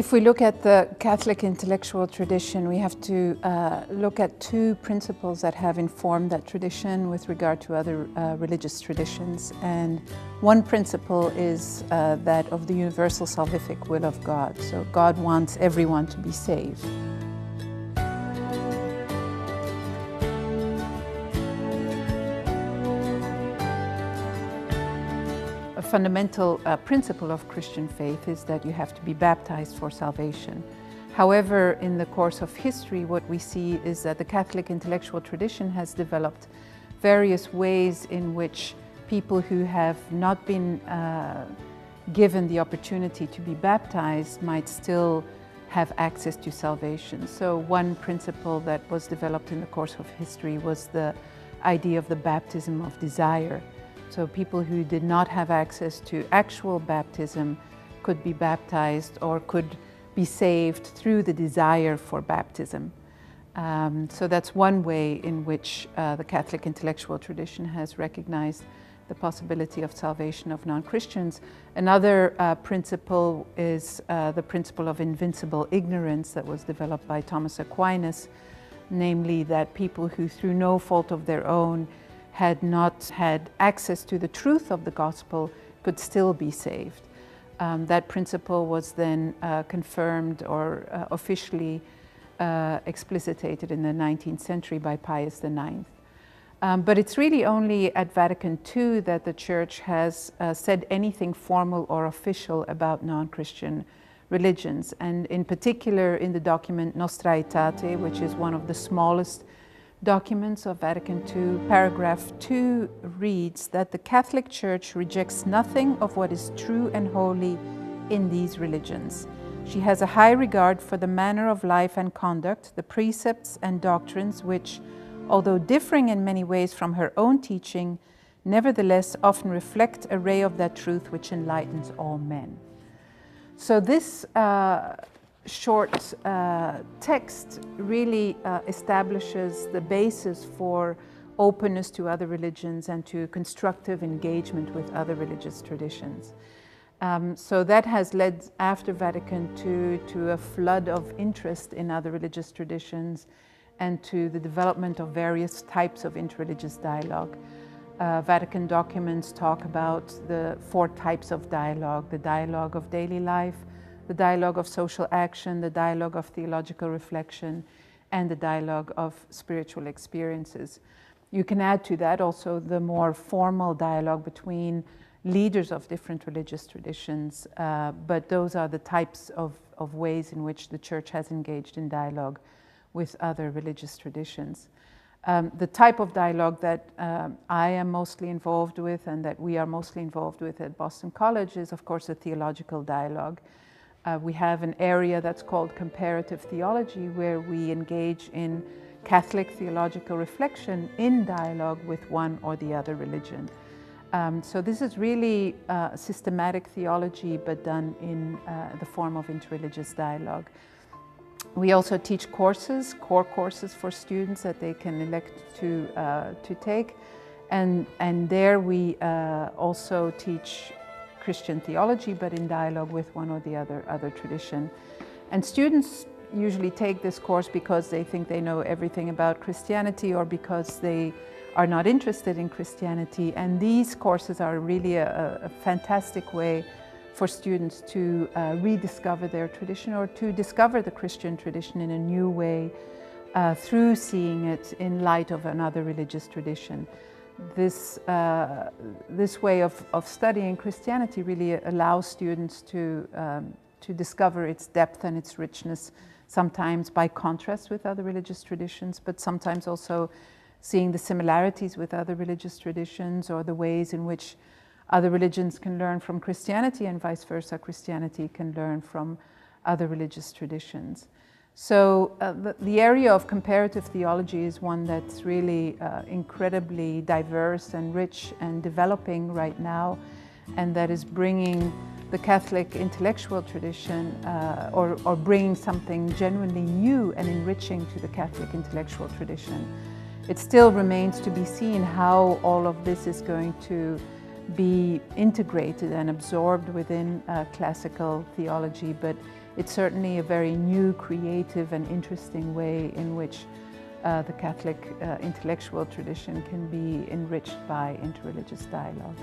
If we look at the Catholic intellectual tradition, we have to look at two principles that have informed that tradition with regard to other religious traditions. And one principle is that of the universal salvific will of God. So God wants everyone to be saved. A fundamental principle of Christian faith is that you have to be baptized for salvation. However, in the course of history, what we see is that the Catholic intellectual tradition has developed various ways in which people who have not been given the opportunity to be baptized might still have access to salvation. So one principle that was developed in the course of history was the idea of the baptism of desire. So people who did not have access to actual baptism could be baptized or could be saved through the desire for baptism. So that's one way in which the Catholic intellectual tradition has recognized the possibility of salvation of non-Christians. Another principle is the principle of invincible ignorance that was developed by Thomas Aquinas, namely that people who through no fault of their own had not had access to the truth of the gospel could still be saved. That principle was then confirmed or officially explicitated in the 19th century by Pius IX. But it's really only at Vatican II that the Church has said anything formal or official about non-Christian religions, and in particular in the document Nostra Aetate, which is one of the smallest documents of Vatican II, paragraph 2 reads that the Catholic Church rejects nothing of what is true and holy in these religions. She has a high regard for the manner of life and conduct, the precepts and doctrines which, although differing in many ways from her own teaching, nevertheless often reflect a ray of that truth which enlightens all men. So this short text really establishes the basis for openness to other religions and to constructive engagement with other religious traditions. So that has led, after Vatican II, to a flood of interest in other religious traditions and to the development of various types of interreligious dialogue. Vatican documents talk about the 4 types of dialogue: the dialogue of daily life, the dialogue of social action, the dialogue of theological reflection, and the dialogue of spiritual experiences. You can add to that also the more formal dialogue between leaders of different religious traditions, but those are the types of ways in which the Church has engaged in dialogue with other religious traditions. The type of dialogue that I am mostly involved with and that we are mostly involved with at Boston College is, of course, a theological dialogue. We have an area that's called Comparative theology, where we engage in Catholic theological reflection in dialogue with one or the other religion. So this is really systematic theology, but done in the form of interreligious dialogue. We also teach courses, core courses for students that they can elect to take. And there we also teach Christian theology, but in dialogue with one or the other tradition. And students usually take this course because they think they know everything about Christianity or because they are not interested in Christianity. And these courses are really a fantastic way for students to rediscover their tradition or to discover the Christian tradition in a new way through seeing it in light of another religious tradition. This way of studying Christianity really allows students to discover its depth and its richness, sometimes by contrast with other religious traditions, but sometimes also seeing the similarities with other religious traditions or the ways in which other religions can learn from Christianity and vice versa, Christianity can learn from other religious traditions. So the area of comparative theology is one that's really incredibly diverse and rich and developing right now, and that is bringing the Catholic intellectual tradition or bringing something genuinely new and enriching to the Catholic intellectual tradition. It still remains to be seen how all of this is going to be integrated and absorbed within classical theology, but it's certainly a very new, creative and interesting way in which the Catholic intellectual tradition can be enriched by interreligious dialogue.